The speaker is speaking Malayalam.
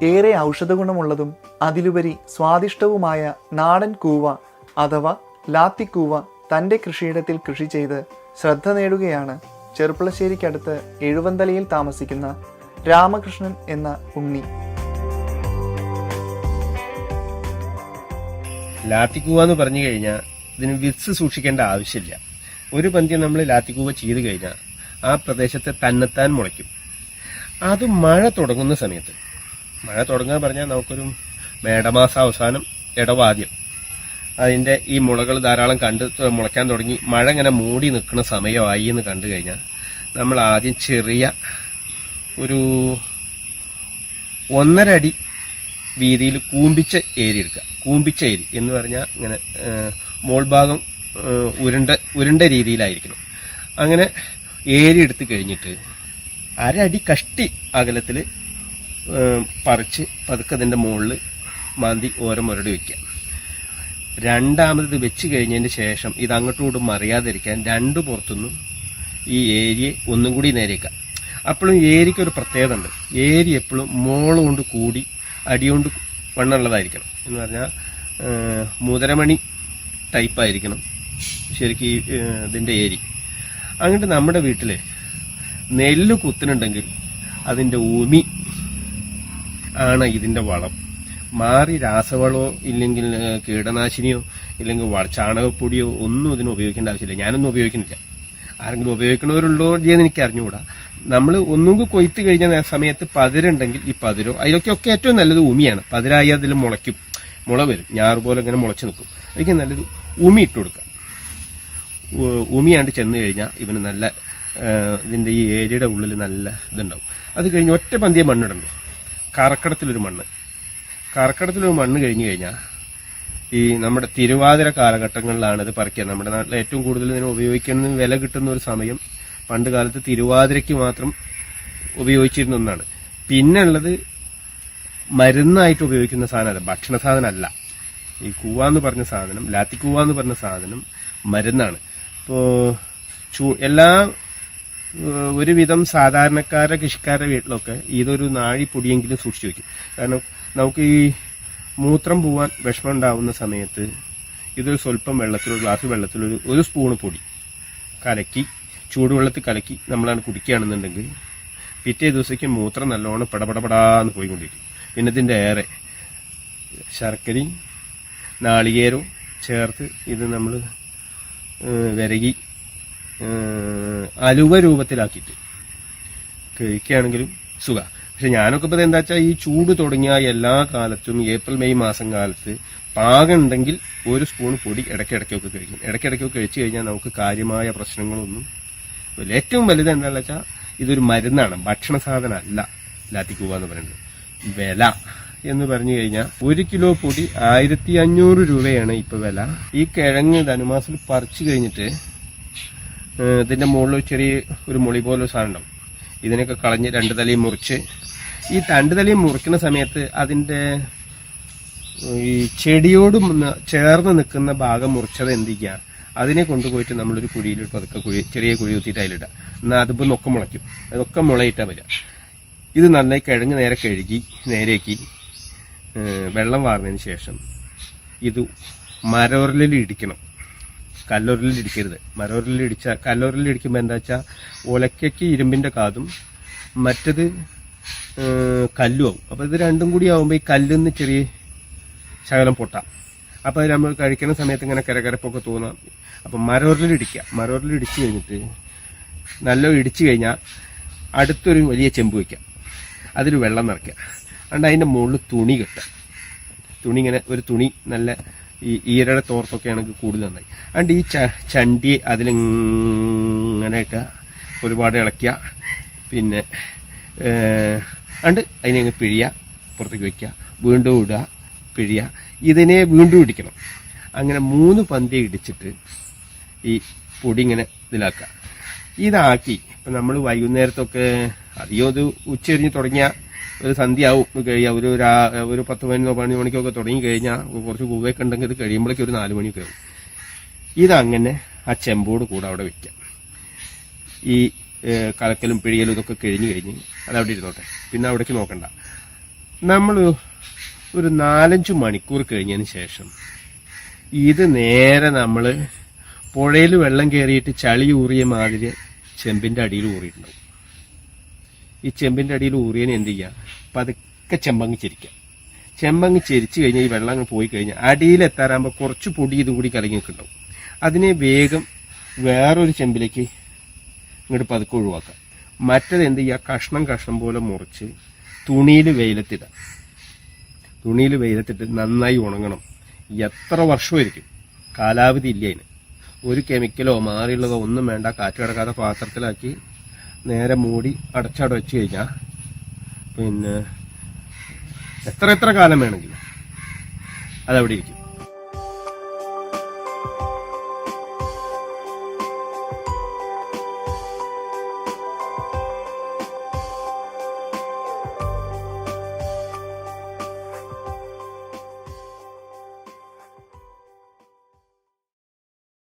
ഏറെ ഔഷധഗുണമുള്ളതും അതിലുപരി സ്വാദിഷ്ടവുമായ നാടൻ കൂവ അഥവാ ലാത്തിക്കൂവ തൻ്റെ കൃഷിയിടത്തിൽ കൃഷി ചെയ്ത് ശ്രദ്ധ നേടുകയാണ് ചെർപ്പുളശ്ശേരിക്കടുത്ത് എഴുവന്തലയിൽ താമസിക്കുന്ന രാമകൃഷ്ണൻ എന്ന ഉണ്ണി. ലാത്തിക്കൂവ എന്ന് പറഞ്ഞു കഴിഞ്ഞാൽ ഇതിന് വിത്ത് സൂക്ഷിക്കേണ്ട ആവശ്യമില്ല. ഒരു പന്തി നമ്മൾ ലാത്തിക്കൂവ ചെയ്ത് കഴിഞ്ഞാൽ ആ പ്രദേശത്ത് തന്നെത്താൻ മുളയ്ക്കും. അത് മഴ തുടങ്ങുന്ന സമയത്ത്, മഴ തുടങ്ങാൻ പറഞ്ഞാൽ നമുക്കൊരു മേടമാസം അവസാനം ഇടവാദ്യം അതിന്റെ ഈ മുളകൾ ധാരാളം മുളയ്ക്കാൻ തുടങ്ങി മഴ ഇങ്ങനെ മൂടി നിൽക്കുന്ന സമയമായി എന്ന് കണ്ടു കഴിഞ്ഞാൽ നമ്മൾ ആദ്യം ചെറിയ ഒരു 1.5 അടി വീതിയിൽ കൂമ്പിച്ച ഏരി എടുക്കുക. കൂമ്പിച്ച ഏരി എന്ന് പറഞ്ഞാൽ ഇങ്ങനെ മോൾ ഭാഗം ഉരുണ്ട രീതിയിലായിരിക്കണം. അങ്ങനെ ഏരി എടുത്ത് കഴിഞ്ഞിട്ട് 1/2 അടി കഷ്ടി അകലത്തിൽ പറിച്ച് പതുക്കെ അതിൻ്റെ മുകളിൽ മാന്തി ഓരോ മുരട് വയ്ക്കുക. രണ്ടാമത് വെച്ച് കഴിഞ്ഞതിന് ശേഷം ഇത് അങ്ങോട്ടും ഇങ്ങോട്ടും മറിയാതിരിക്കാൻ 2 പുറത്തുനിന്നും ഈ ഏരിയെ ഒന്നും കൂടി നേരേക്കാം. അപ്പോഴും ഏരിക്കൊരു പ്രത്യേകത ഉണ്ട്. ഏരി എപ്പോഴും മോള് കൊണ്ട് കൂടി അടികൊണ്ട് വണ്ണുള്ളതായിരിക്കണം. എന്ന് പറഞ്ഞാൽ മുതരമണി ടൈപ്പായിരിക്കണം ശരിക്കും ഇതിൻ്റെ ഏരി. അങ്ങോട്ട് നമ്മുടെ വീട്ടിൽ നെല്ല് കുത്തുന്നുണ്ടെങ്കിൽ അതിൻ്റെ ഉമി ആണ് ഇതിൻ്റെ വളം. മാറി രാസവളമോ ഇല്ലെങ്കിൽ കീടനാശിനിയോ ഇല്ലെങ്കിൽ ചാണകപ്പൊടിയോ ഒന്നും ഇതിന് ഉപയോഗിക്കേണ്ട ആവശ്യമില്ല. ഞാനൊന്നും ഉപയോഗിക്കുന്നില്ല. ആരെങ്കിലും ഉപയോഗിക്കണവരുള്ളോ എന്ന് എനിക്ക് അറിഞ്ഞുകൂടാ. നമ്മൾ ഒന്നുകൂടി കൊയ്ത്ത് കഴിഞ്ഞ സമയത്ത് പതിരുണ്ടെങ്കിൽ ഈ പതിരോ അതിലൊക്കെ ഏറ്റവും നല്ലത് ഉമിയാണ്. പതിരായി അതിൽ മുളയ്ക്കും, മുള വരും, ഞാറ് പോലെ ഇങ്ങനെ മുളച്ചു നിൽക്കും. അതിലേക്ക് നല്ലത് ഉമി ഇട്ട് കൊടുക്കാം. ഉമിയാണ്ട് ചെന്ന് കഴിഞ്ഞാൽ ഇവന് നല്ല ഇതിൻ്റെ ഈ ഏരിയയുടെ ഉള്ളിൽ നല്ല ഇതുണ്ടാവും. അത് കഴിഞ്ഞ് ഒറ്റ പന്തിയെ മണ്ണിടണ്ടോ, കറക്കടത്തിലൊരു മണ്ണ് കഴിഞ്ഞു കഴിഞ്ഞാൽ ഈ നമ്മുടെ തിരുവാതിര കാലഘട്ടങ്ങളിലാണ് ഇത് പറിക്കുക. നമ്മുടെ നാട്ടിൽ ഏറ്റവും കൂടുതൽ ഇതിനെ ഉപയോഗിക്കുന്ന വില കിട്ടുന്ന ഒരു സമയം പണ്ട് കാലത്ത് തിരുവാതിരയ്ക്ക് മാത്രം ഉപയോഗിച്ചിരുന്ന ഒന്നാണ്. പിന്നെ ഉള്ളത് മരുന്നായിട്ട് ഉപയോഗിക്കുന്ന സാധനം, ഭക്ഷണ സാധനമല്ല. ഈ കൂവ എന്ന് പറഞ്ഞ സാധനം, ലാത്തിക്കൂവ എന്ന് പറഞ്ഞ സാധനം മരുന്നാണ്. ഇപ്പോൾ ഒരുവിധം സാധാരണക്കാരുടെ കൃഷിക്കാരുടെ വീട്ടിലൊക്കെ ഇതൊരു നാഴി പൊടിയെങ്കിലും സൂക്ഷിച്ചു വയ്ക്കും. കാരണം നമുക്ക് ഈ മൂത്രം പോവാൻ വിഷമം ഉണ്ടാവുന്ന സമയത്ത് ഇതൊരു സ്വല്പം വെള്ളത്തിൽ, ഒരു ഗ്ലാസ് വെള്ളത്തിൽ ഒരു സ്പൂണ് പൊടി കലക്കി ചൂടുവെള്ളത്തിൽ കലക്കി നമ്മളാണ് കുടിക്കുകയാണെന്നുണ്ടെങ്കിൽ പിറ്റേ ദിവസത്തേക്ക് മൂത്രം നല്ലോണം പടപടപടാന്ന് പോയിക്കൊണ്ടിരിക്കും. പിന്നെ ഇതിൻ്റെ ഏറെ ശർക്കരയും നാളികേരവും ചേർത്ത് ഇത് നമ്മൾ വിരകി അലുവ രൂപത്തിലാക്കിയിട്ട് കഴിക്കുകയാണെങ്കിലും സുഖ. പക്ഷെ ഞാനൊക്കെ ഇപ്പോൾ എന്താ വെച്ചാൽ ഈ ചൂട് തുടങ്ങിയ എല്ലാ കാലത്തും ഏപ്രിൽ മെയ് മാസം കാലത്ത് പാകം ഉണ്ടെങ്കിൽ ഒരു സ്പൂൺ പൊടി ഇടയ്ക്കിടയ്ക്കൊക്കെ കഴിക്കും. ഇടയ്ക്കിടയ്ക്കൊക്കെ കഴിച്ചു കഴിഞ്ഞാൽ നമുക്ക് കാര്യമായ പ്രശ്നങ്ങളൊന്നും ഇല്ല. ഏറ്റവും വലുത് എന്താണെന്ന് വെച്ചാൽ ഇതൊരു മരുന്നാണ്, ഭക്ഷണ സാധനമല്ല ലാത്തിക്കൂവ എന്ന് പറയുന്നത്. വില എന്ന് പറഞ്ഞു കഴിഞ്ഞാൽ 1 കിലോ പൊടി 1500 രൂപയാണ് ഇപ്പൊ വില. ഈ കിഴങ്ങ് ധനുമാസത്തിൽ പറിച്ചു കഴിഞ്ഞിട്ട് ഇതിന്റെ മുകളിൽ ചെറിയ ഒരു മുളി പോലെ സാധനം ഉണ്ടാവും. ഇതിനൊക്കെ കളഞ്ഞ് 2 തലയും മുറിച്ച്, ഈ 2 തലയും മുറിക്കുന്ന സമയത്ത് അതിന്റെ ഈ ചെടിയോട് ചേർന്ന് നിൽക്കുന്ന ഭാഗം മുറിച്ചത് എന്ത് ചെയ്യുക, അതിനെ കൊണ്ടുപോയിട്ട് നമ്മളൊരു കുഴിയിൽ പതുക്കെ ചെറിയ കുഴി കുത്തിയിട്ട് അതിലിടുക. എന്നാൽ അതിപ്പോൾ നൊക്കെ മുളയ്ക്കും. അതൊക്കെ മുളയിട്ടാൽ വരിക. ഇത് നന്നായി കിഴങ്ങ് നേരെ കഴുകി നേരേക്ക് വെള്ളം വാർന്നതിന് ശേഷം ഇത് മരോരലിൽ ഇടിക്കണം. കല്ലോരലിൽ ഇടിക്കരുത്. കല്ലോരലിൽ ഇടിക്കുമ്പോൾ എന്താ വെച്ചാൽ ഒലക്കയ്ക്ക് ഇരുമ്പിന്റെ കാതും മറ്റത് കല്ലും ആവും. അപ്പോൾ ഇത് രണ്ടും കൂടി ആവുമ്പോൾ ഈ കല്ലിന്ന് ചെറിയ ശകലം പൊട്ടാം. അപ്പോൾ അത് നമ്മൾ കഴിക്കുന്ന സമയത്ത് ഇങ്ങനെ കരകരപ്പൊക്കെ തോന്നാം. അപ്പം മരോരലിൽ ഇടിച്ചു കഴിഞ്ഞിട്ട് നല്ല ഇടിച്ചു കഴിഞ്ഞാൽ അടുത്തൊരു വലിയ ചെമ്പ് വയ്ക്കാം. അതിൽ വെള്ളം നിറയ്ക്കുക. അതുകൊണ്ട് അതിൻ്റെ മുകളിൽ തുണി കെട്ടുക. തുണി ഇങ്ങനെ ഒരു തുണി നല്ല ഈ ഈരയുടെ തോർത്തൊക്കെ ആണെങ്കിൽ കൂടുതൽ നന്നായി. അതുകൊണ്ട് ഈ ചണ്ടിയെ അതിലിങ്ങനെ ഇട്ടുക, ഒരുപാട് ഇളക്കുക. പിന്നെ അതുകൊണ്ട് അതിനെ പിഴിയുക, പുറത്തേക്ക് വയ്ക്കുക, വീണ്ടും ഇടുക, പിഴിയുക. ഇതിനെ വീണ്ടും ഇടിക്കണം. അങ്ങനെ 3 പന്തി ഇടിച്ചിട്ട് ഈ പൊടി ഇങ്ങനെ ഇതിലാക്കുക. ഇതാക്കി ഇപ്പം നമ്മൾ വൈകുന്നേരത്തൊക്കെ അധികം ഇത് ഉച്ചരിഞ്ഞ് തുടങ്ങിയ ഒരു സന്ധ്യയാവും കഴിയാം. ഒരു 10-11 മണിക്കൊക്കെ തുടങ്ങി കഴിഞ്ഞാൽ കുറച്ച് കൂവയൊക്കെ ഉണ്ടെങ്കിൽ ഇത് കഴിയുമ്പോഴേക്കും ഒരു 4 മണിയൊക്കെ ആവും. ഇതങ്ങനെ ആ ചെമ്പോട് കൂടെ അവിടെ വെക്കാം. ഈ കലക്കലും പിഴിയലും ഇതൊക്കെ കഴിഞ്ഞ് അതവിടെ ഇരുന്നോട്ടെ. പിന്നെ അവിടേക്ക് നോക്കണ്ട. നമ്മൾ ഒരു 4-5 മണിക്കൂർ കഴിഞ്ഞതിന് ശേഷം ഇത് നേരെ നമ്മൾ പുഴയിൽ വെള്ളം കയറിയിട്ട് ചളി ഊറിയ മാതിരി ചെമ്പിന്റെ അടിയിൽ ഊറിയിട്ടുണ്ടാവും. ഈ ചെമ്പിന്റെ അടിയിൽ ഊറിയതിന് എന്ത് ചെയ്യുക, പതുക്കെ ചെമ്പങ്ങ് ചെരിക്കുക. ചെമ്പങ്ങ് ചെരിച്ചു കഴിഞ്ഞാൽ ഈ വെള്ളം അങ്ങ് പോയി കഴിഞ്ഞാൽ അടിയിലെത്താറാകുമ്പോൾ കുറച്ച് പൊടി ഇതും കൂടി കലങ്ങി നിൽക്കുന്നുണ്ടാവും. അതിനെ വേഗം വേറൊരു ചെമ്പിലേക്ക് ഇങ്ങോട്ട് പതുക്കെ ഒഴിവാക്കുക. മറ്റത് എന്ത് ചെയ്യുക, കഷ്ണം കഷ്ണം പോലെ മുറിച്ച് തുണിയിൽ വെയിലത്തിടുക. തുണിയിൽ വെയിലത്തിട്ട് നന്നായി ഉണങ്ങണം. എത്ര വർഷമായിരിക്കും, കാലാവധി ഇല്ല അതിന്. ഒരു കെമിക്കലോ മാറിയുള്ളതോ ഒന്നും വേണ്ട. കാറ്റ് കിടക്കാത്ത പാത്രത്തിലാക്കി നേരെ മൂടി അടച്ചട വെച്ച് കഴിഞ്ഞാൽ പിന്നെ എത്ര കാലം വേണമെങ്കിലും അതവിടെ ഇരിക്കും.